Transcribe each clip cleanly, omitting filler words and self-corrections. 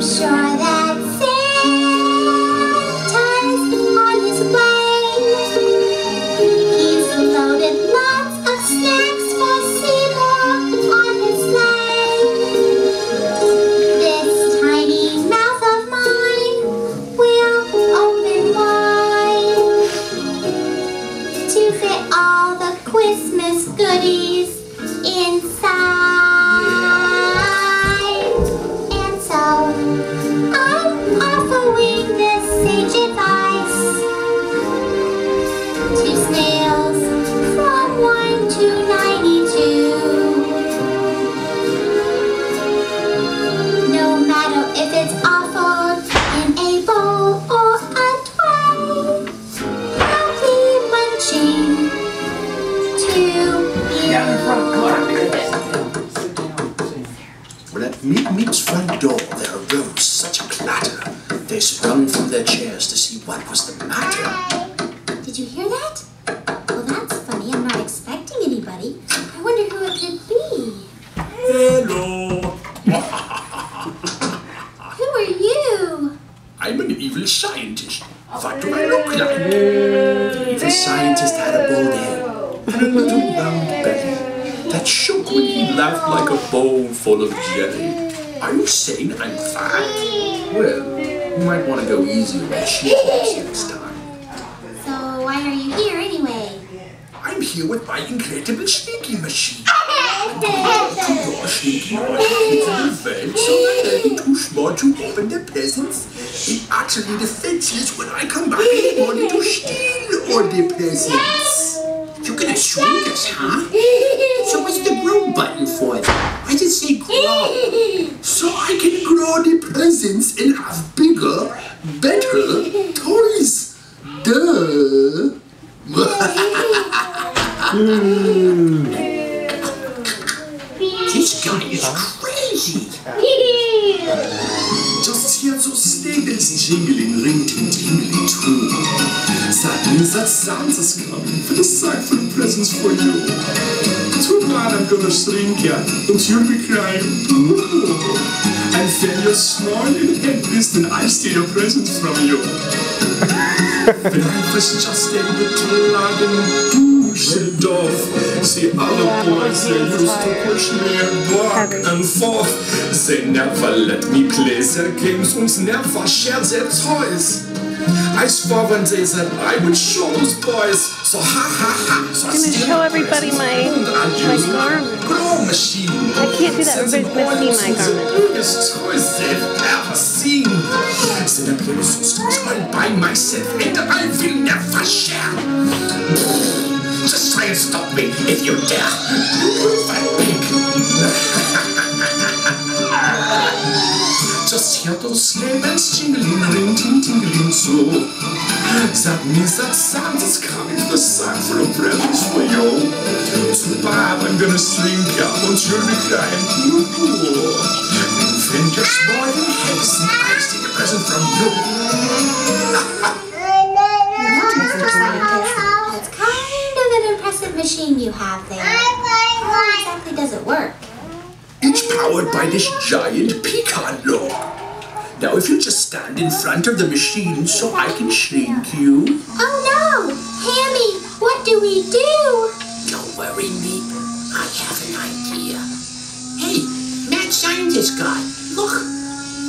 I'm sure that Santa's on his way. He's loaded lots of snacks for Seymour on his sleigh. This tiny mouth of mine will open wide to fit all the Christmas goodies inside. And so I'm offering this sage advice to snails from 1 to 92. No matter if it's offered in a bowl or a tray, happy munching to you. Well, at Meat's front door there arose such a clatter. They sprung from their chairs to see what was the matter. Did you hear that? Well, that's funny. I'm not expecting anybody. I wonder who it could be. Hello! Who are you? I'm an evil scientist. What do I look like? The evil scientist had a bald head and a little round belly that shook when he laughed like a bowl full of jelly. Are you saying I'm fat? Well, you might want to go easy on the shapes next time. So why are you here anyway? I'm here with my incredible shrinking machine. I'm going to draw shrinking on the kids in the van so that they'll be too small to open their presents. It actually defenses when I come back in the morning to steal all their presents. You're gonna shrink us, huh? So what's the grow button for? I just say grow. So I can grow the presents and have bigger, better toys. Duh. This guy is crazy. Just hear those sleigh jingling, ring-ting-tingling too. That means that Santa's coming for the sack full of presents for you. Too bad I'm gonna shrink ya, and you'll be crying. And then you're smiling and pissed and I steal your presents from you. When I was just a little lad in Dusseldorf, see other boys, they used to push me back and forth. They never let me play their games and never share their toys. I swore one day that I would show those boys. So ha ha ha. So I'm gonna show everybody my garment. Grow machine. I can't do that. Everybody's gonna see my garment. The biggest toys they've ever seen. Then I play with those toys all by myself, and I will never share. Just try and stop me if you dare. Fat pig. Just hear those sleigh bells jingling, ring-ting-tingling so. That means that Santa's coming to the sack full of presents for you. Too bad I'm gonna shrink ya, and you'll be crying. Then just more than heads and I take a present from you. That's kind of an impressive machine you have there. How exactly does it work? It's powered by this giant pecan log. Now if you just stand in front of the machine so I can shrink you. Oh no! Hammy, what do we do? Don't worry, Meep. I have an idea. Hey, mad scientist guy, look.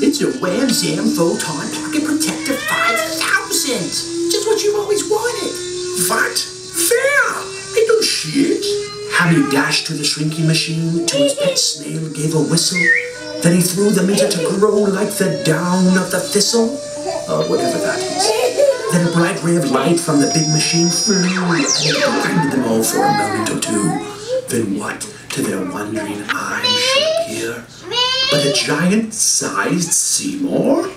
It's a Wham Zam Photon Pocket Protector 5000. Just what you've always wanted. What? Fair! I don't see it. Hammy dashed to the shrinking machine till his pet snail gave a whistle. Then he threw them into to grow like the down of the thistle. Whatever that is. Then a bright ray of light from the big machine flew and it blinded them all for a moment or two. Then what, to their wondering eyes, should appear but a giant-sized Seymour?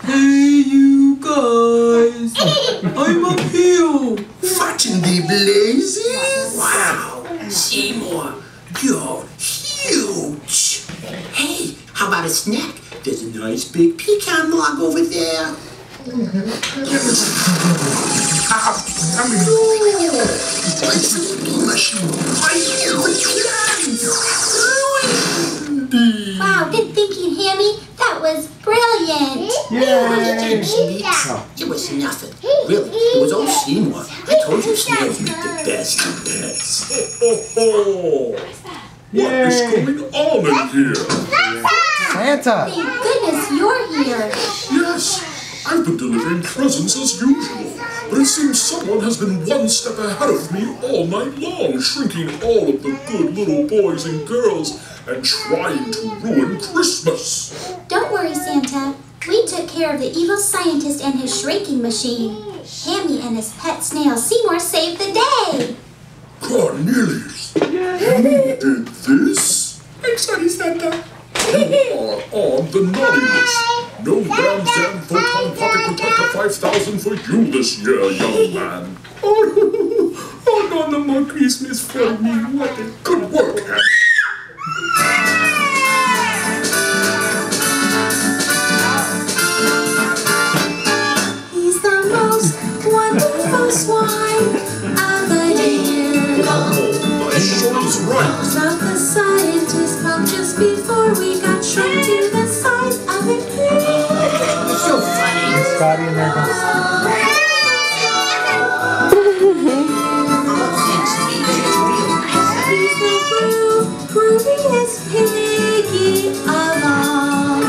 Hey, you guys! I'm up here! What in the blazes? Wow, Seymour, you're huge! Hey, how about a snack? There's a nice big pecan log over there. Wow, good thinking, Hammy. That was brilliant. Yay! It was nothing. Really, it was old Seymour. I told you snails make the best pets. What is going on in here? Santa! Thank goodness you're here. Yes, I've been delivering presents as usual, but it seems someone has been one step ahead of me all night long, shrinking all of the good little boys and girls and trying to ruin Christmas. Don't worry, Santa. We took care of the evil scientist and his shrinking machine. Hammy and his pet snail Seymour saved the day. Cornelius, you did this? I'm sorry, Santa. You are on the naughty list. No Ram Zam Photon Pocket Protector 5000 for you this year, young man. Oh, no more Christmas for me. What a Good work, Hammy. He's the most wonderful swine of the year. Oh, my shoulders right. Not the scientist pump just before we got shrunk to the size of a pea. so funny. Scotty and there goes. He's the grooviest piggy of all.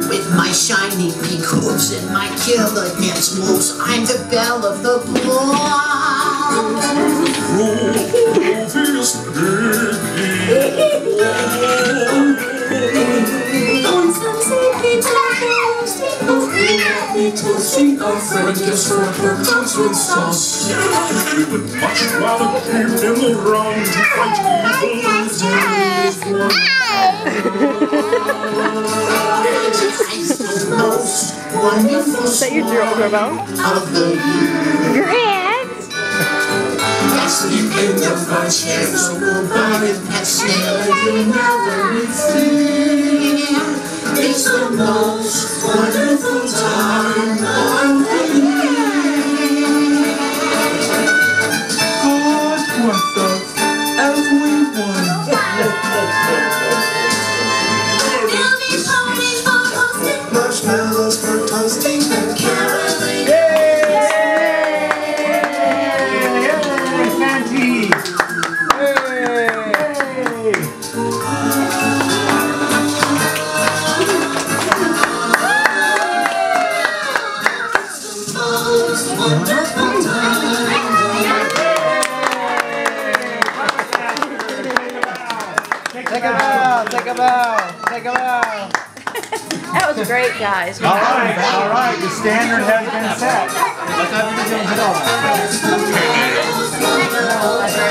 With my shiny pink hooves and my killer dance moves, I'm the belle of the ball. Grooviest Some say toasting a friend just for her comes with sauce. We would much rather keep in the round to fight evil It's the most wonderful Is that your drill, Rebel? of the year. Your hands? Sleep in the front chair, so goodbye and pet snail, you'll never be fear. It's the most wonderful time of the year. God with us, everyone. Marshmallows for toasting and caroling. Santy! Take a bow, take a bow, take a bow. That was great, guys. All right, the standard has been set.